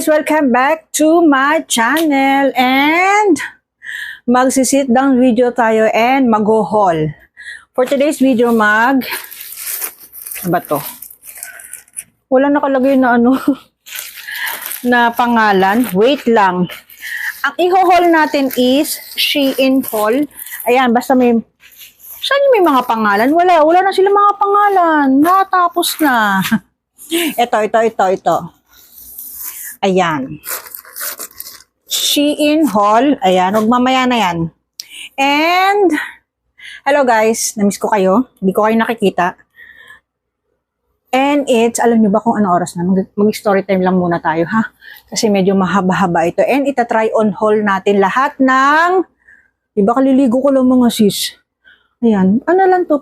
guys! Welcome back to my channel and magsi-sit down video tayo and mag-haul. For today's video ano ba to? Wala nakalagay na na pangalan. Wait lang. Ang i-haul natin is Shein haul. Ayan, basta saan may mga pangalan? Wala na sila mga pangalan. Natapos na. Ito. Ayan. Shein haul. Ayan, mamaya na yan. And, hello guys. Namiss ko kayo. Hindi ko kayo nakikita. And alam nyo ba kung ano oras na? Mag-story time lang muna tayo, ha? Kasi medyo mahaba-haba ito. And ita-try on haul natin lahat ng, diba kaliligo ko lang mga sis. Ayan. Ano lang to,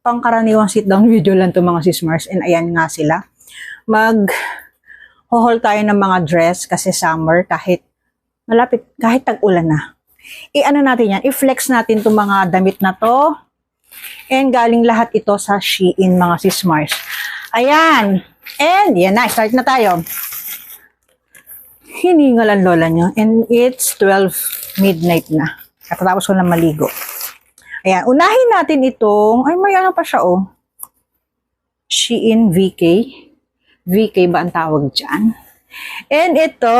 pangkaraniwang sit-down video lang to mga sis Mars. And ayan nga sila. Mag-haul tayo ng mga dress kasi summer kahit malapit, kahit tag-ulan na. I-ano natin yan, i-flex natin itong mga damit na to. And galing lahat ito sa Shein mga sis Mars. Ayan. And yan na, start na tayo. Hiningal ang lola nyo. And it's 12 midnight na. Katapos ko na maligo. Ayan, unahin natin itong, ay may ano pa siya Shein VK. VK ba ang tawag dyan? And ito.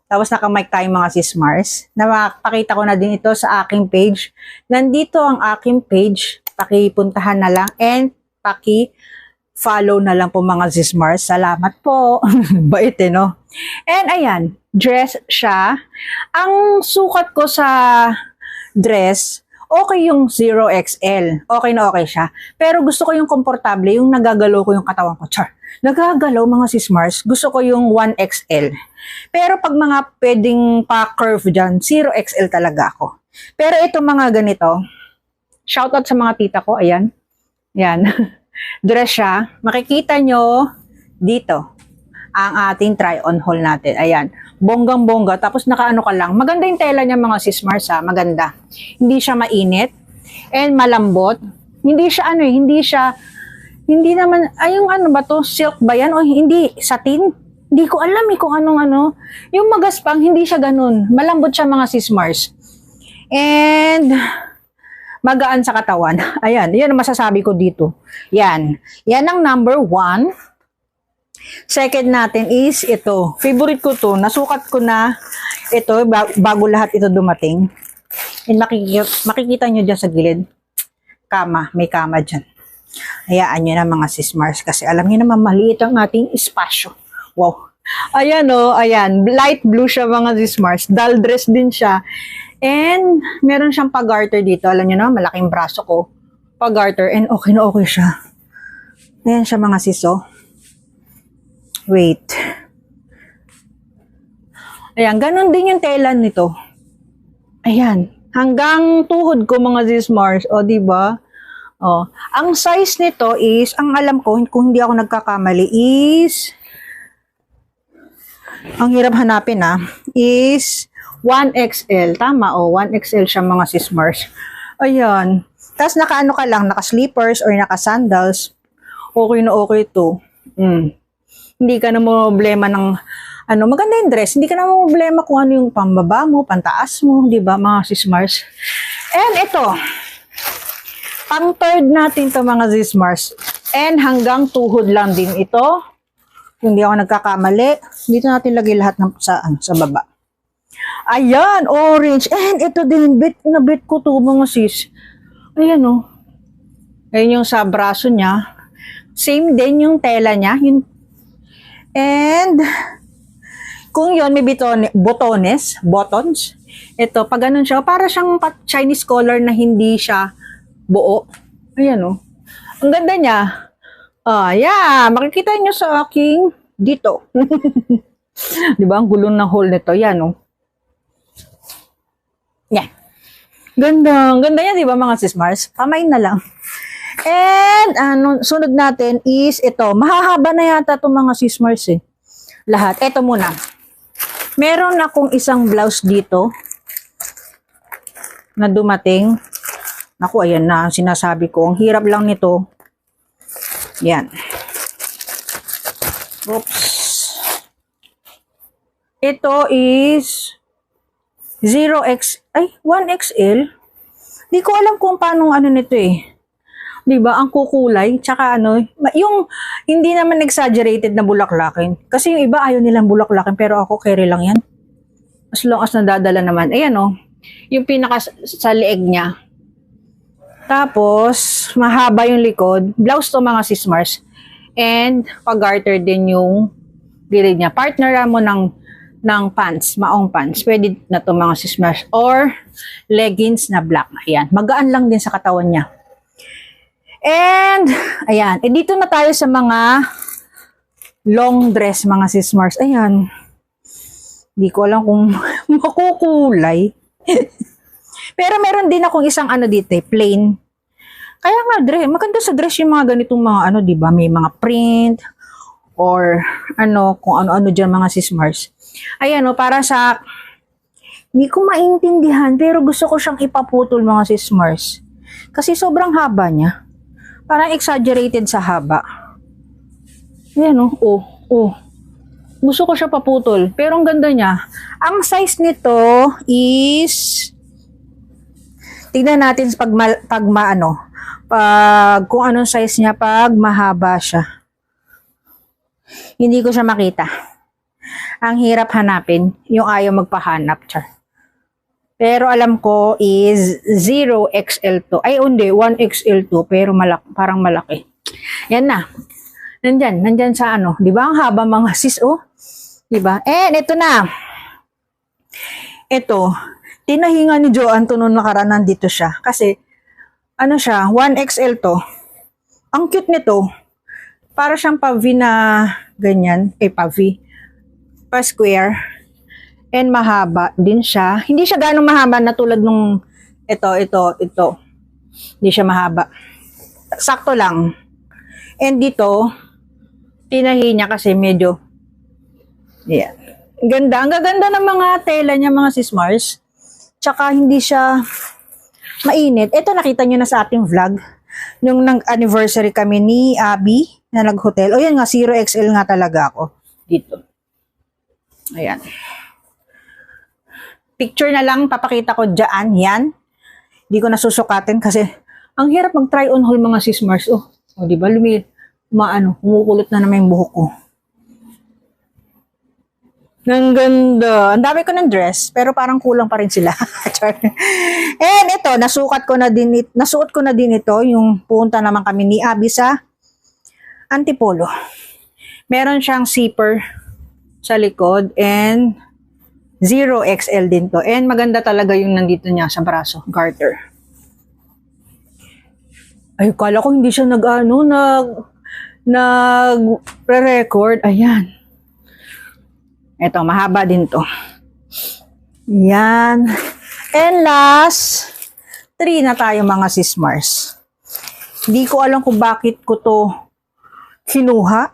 Tapos naka-mic tayo mga sis Mars. Napakita ko na din ito sa aking page. Nandito ang aking page. Pakipuntahan na lang and paki-follow na lang po mga sis Mars. Salamat po. Bait no? And ayan, dress siya. Ang sukat ko sa dress, okay yung 0XL. Okay na okay siya. Pero gusto ko yung komportable, yung nagagalaw ko yung katawan ko. Char. Nagagalaw mga sis Mars. Gusto ko yung 1XL. Pero pag mga pwedeng pa-curve dyan, 0XL talaga ako. Pero ito mga ganito, shoutout sa mga tita ko, ayan. Yan. Dress siya. Makikita nyo dito ang ating try-on haul natin. Ayan. Bonggang-bongga. Tapos nakaano ka lang. Maganda yung tela niya mga sis Mars ha. Maganda. Hindi siya mainit. And malambot. Hindi siya hindi naman, yung ano ba to? Silk ba yan? O hindi, satin? Hindi ko alam kung anong. Yung magaspang, hindi siya ganun. Malambot siya mga sis Mars. And magaan sa katawan. Ayan, yan ang masasabi ko dito. Yan. Yan ang number 1. Second natin is ito. Favorite ko to. Nasukat ko na ito bago lahat ito dumating. And makikita nyo dyan sa gilid. May kama dyan. Hayaan nyo na mga sis Mars kasi alam nyo naman maliit ang ating espasyo. Wow. Ayan ayan. Light blue siya mga sis Mars. Doll dress din siya. And meron siyang pag-garter dito. Alam nyo na, malaking braso ko. Pag-garter. And okay na okay siya. Ayan siya mga sis Wait. Ayan, ganun din yung tela nito. Ayan. Hanggang tuhod ko mga sis Mars. O, diba? Ang size nito is, ang alam ko, kung hindi ako nagkakamali, is, ang hirap hanapin is 1XL. Tama, 1XL siya mga sis Mars. Ayan. Tapos naka-ano ka lang, naka-slippers or naka-sandals. Okay na okay to. Hindi ka na problema ng, maganda yung dress. Hindi ka na problema kung ano yung pambaba mo, pantaas mo, di ba mga sis Mars? And ito, pang third natin to mga sis Mars. And hanggang tuhod lang din ito. Kung hindi ako nagkakamali. Dito natin lagay lahat sa baba. Ayan, orange. And ito din, bit ko to mga sis. Ayan Ayan yung sa braso niya. Same din yung tela niya. And kung yun, may buttons. Ito, pag ganun siya, para siyang Chinese collar na hindi siya buo. Ayan Ang ganda niya. Yeah. Makikita nyo sa aking dito. Diba? Ang gulong ng hole nito. Yan Yeah. Ganda. Ang ganda yan, diba mga sis Mars? Kamay na lang. And, sunod natin is ito. Mahahaba na yata itong mga sis Mars Lahat. Ito muna. Meron akong isang blouse dito na dumating. Naku, ayan na, sinasabi ko. Ang hirap lang nito. Yan. Oops. Ito is 1XL. Di ko alam kung paano ano nito eh. 'Di ba? Ang kukulay, tsaka ano, yung hindi naman exaggerated na bulaklakin. Kasi yung iba ayaw nilang bulaklakin, pero ako carry lang 'yan. As long as nadadala naman. Ayan oh. Yung pinaka sa leeg niya. Tapos, mahaba yung likod. Blouse to mga sis Mars. And pag-garter din yung gilid niya. Partner mo ng pants, maong pants. Pwede na to mga sis Mars. Or leggings na black. Ayan. Magaan lang din sa katawan niya. And, ayan. E dito na tayo sa mga long dress mga sis Mars. Ayan. Hindi ko alam kung makukulay. Pero meron din akong isang ano dito eh, plain. Kaya nga dress, maganda sa dress yung mga ganitong mga ano, 'di ba? May mga print or ano, kung ano-ano diyan mga sis Mars. Ayan oh, para sa hindi ko maintindihan pero gusto ko siyang ipaputol mga sis Mars. Kasi sobrang haba niya. Parang exaggerated sa haba. Ayan oh, gusto ko siya paputol, pero ang ganda niya. Ang size nito is tignan natin pag kung anong size niya pag mahaba siya. Hindi ko siya makita. Ang hirap hanapin, yung ayaw magpahanap. Char. Pero alam ko is 0XL2. Ay, hindi, 1XL2, pero parang malaki. Yan na. Nandyan sa ano, 'di ba? Ang haba mga sis, oh. 'Di ba? And ito na. Ito, tinahinga ni Joanne to nung nakaraan, nandito siya. Kasi, ano siya, 1XL to. Ang cute nito. Para siyang pa-V na ganyan. Pa-V. Pa-square. And mahaba din siya. Hindi siya ganong mahaba na tulad nung ito. Hindi siya mahaba. Sakto lang. And dito, tinahi niya kasi medyo, yeah. Ganda. Ang gaganda ng mga tela niya mga sis Mars. Tsaka hindi siya mainit. Ito nakita niyo na sa ating vlog. Nung nag-anniversary kami ni Abby na nag-hotel. O yan nga, 0XL nga talaga ako. Dito. Ayan. Picture na lang, papakita ko dyan. Yan. Hindi ko nasusukatin kasi ang hirap mag-try on haul mga sis Mars. O diba? Humukulot na naman yung buhok ko. Ang ganda. Ang dami ko ng dress, pero parang kulang pa rin sila. And ito, nasuot ko na din ito, yung punta naman kami ni Abby sa Antipolo. Meron siyang zipper sa likod and 0XL din to. And maganda talaga yung nandito niya sa braso, garter. Ay, kala ko hindi siya nag-record. Ayan. Ito, mahaba din to. Yan. And last, 3 na tayo mga sis Mars. Hindi ko alam kung bakit ko to kinuha.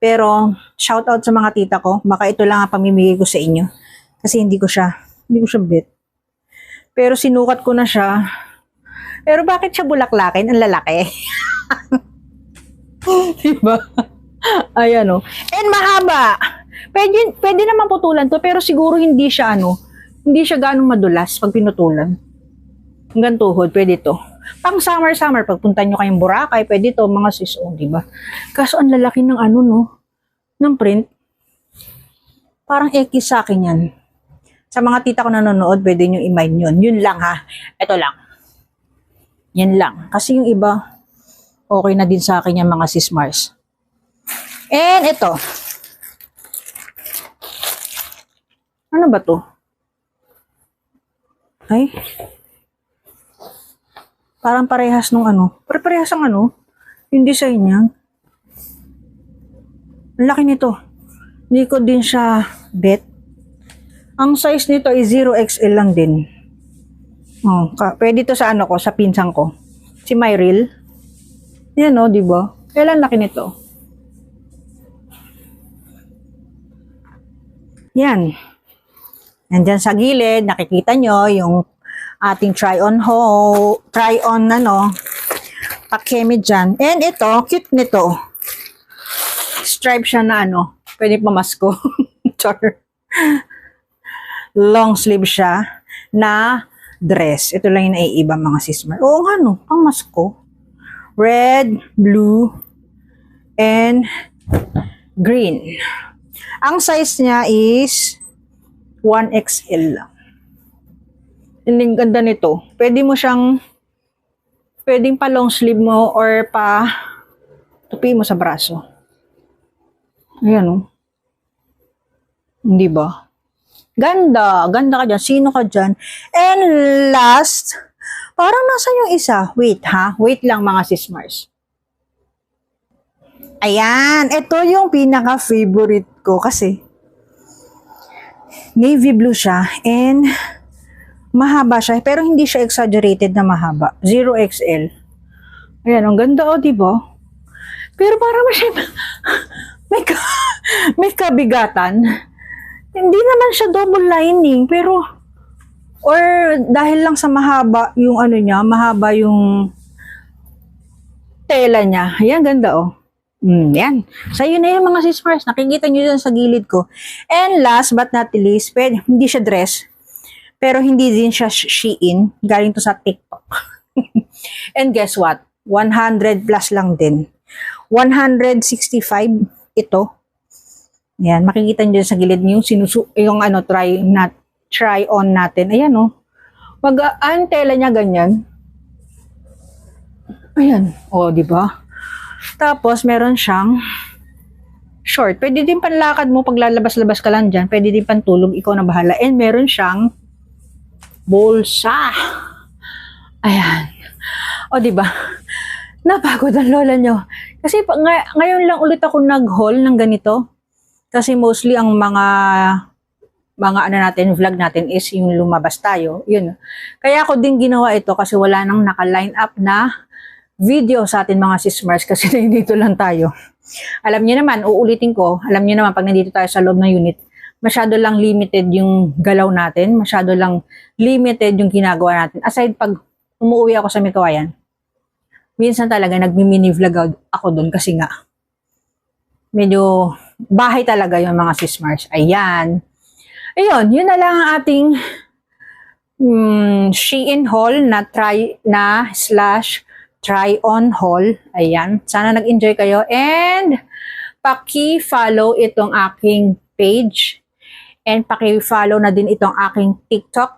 Pero, shout out sa mga tita ko. Baka ito lang ang pamimigay ko sa inyo. Kasi hindi ko siya bet. Pero sinukat ko na siya. Pero bakit siya bulaklakin? Ang lalaki. Diba? Ayan o. And mahaba. Pwede naman putulan to, pero siguro hindi siya ganong madulas pag pinutulan. Hanggang tuhod, pwede to. Pang summer, pagpunta nyo kayong Boracay, pwede to, mga sis, diba? Kaso ang lalaki ng ng print. Parang ekis sa akin yan. Sa mga tita ko nanonood, pwede nyo i-mind yun. Yun lang ha. Ito lang. Yan lang. Kasi yung iba, okay na din sa akin yung mga sis Mars. And ito. Ano ba to? Ay. Parang parehas nung parehas ang yung design niya. Ang laki nito. Hindi ko din siya bet. Ang size nito ay 0XL lang din. Pwede to sa sa pinsang ko. Si Myril. Yan di ba? Kailan laki nito? Yan. Nandyan sa gilid, nakikita nyo yung ating try-on pakeme dyan. And ito, cute nito. stripe siya na ano, pwede pamasko. Char. Long sleeve siya na dress. Ito lang yung naiiba mga sismar. Oo nga no, pamasko. Red, blue, and green. Ang size niya is 1XL lang. Ang ganda nito. Pwedeng pa long sleeve mo or pa tupi mo sa braso. Ayan o. Hindi ba? Ganda. Ganda ka dyan. Sino ka dyan? And last, parang nasan yung isa? Wait ha. Wait lang mga sismars. Ayan. Ito yung pinaka-favorite ko kasi navy blue siya and mahaba siya, pero hindi siya exaggerated na mahaba. 0XL. Ayan, ang ganda o, diba? Pero parang may kabigatan. Hindi naman siya double lining, pero or dahil lang sa mahaba yung ano niya, mahaba yung tela niya. Ayan, ganda o. Yan. So, yun na yung mga sismars. Nakikita nyo dyan sa gilid ko. And last but not least, hindi siya dress. Pero hindi din siya Shein. Galing to sa TikTok. And guess what? 100 plus lang din. 165 ito. Ayan, makikita niyo sa gilid yung try on natin. Ayan oh. Ang tela niya ganyan. Ayan, oh, di ba? Tapos meron siyang short. Pwede din panlakad mo pag lalabas-labas ka lang diyan. Pwede din pantulog, ikaw na bahala. And meron siyang bulsa. Ayan. O, diba? Napagod ang lola nyo. Kasi ngayon lang ulit ako nag-haul ng ganito. Kasi mostly ang mga ano natin, vlog natin is yung lumabas tayo. Yun. Kaya ako din ginawa ito kasi wala nang naka-line up na video sa atin mga sismars kasi nandito lang tayo. Alam niyo naman, uulitin ko, alam niyo naman pag nandito tayo sa loob ng unit, masyado lang limited yung galaw natin, masyado lang limited yung ginagawa natin. Aside pag umuwi ako sa Mikawayan, minsan talaga nagmi-mini vlog ako doon kasi nga medyo bahay talaga yung mga sismars. Ayan. Ayun, yun na lang ang ating Shein haul na try on haul. Ayan. Sana nag-enjoy kayo and paki-follow itong aking page. And paki-follow na din itong aking TikTok.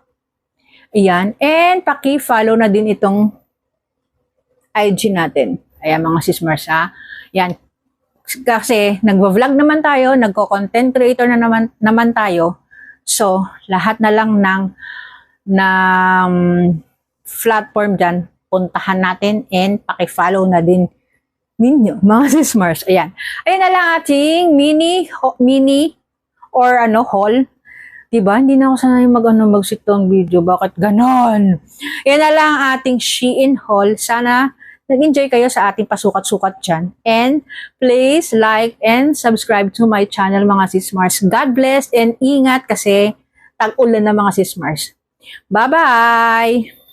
Ayan. And paki-follow na din itong IG natin. Ayan mga sismars ha. Ayan. Kasi nagvo-vlog naman tayo, nagko-content creator na naman tayo. So, lahat na lang ng platform dyan, puntahan natin and paki-follow na din ninyo mga sismars. Ayan. Ayan na lang ating mini or haul. Diba? Hindi na ako sanay mag-sitong video. Bakit ganon? Yan na lang ating Shein haul. Sana nag-enjoy kayo sa ating pasukat-sukat dyan. And please like and subscribe to my channel mga sismars. God bless and ingat kasi tag-ulan na mga sismars. Bye-bye!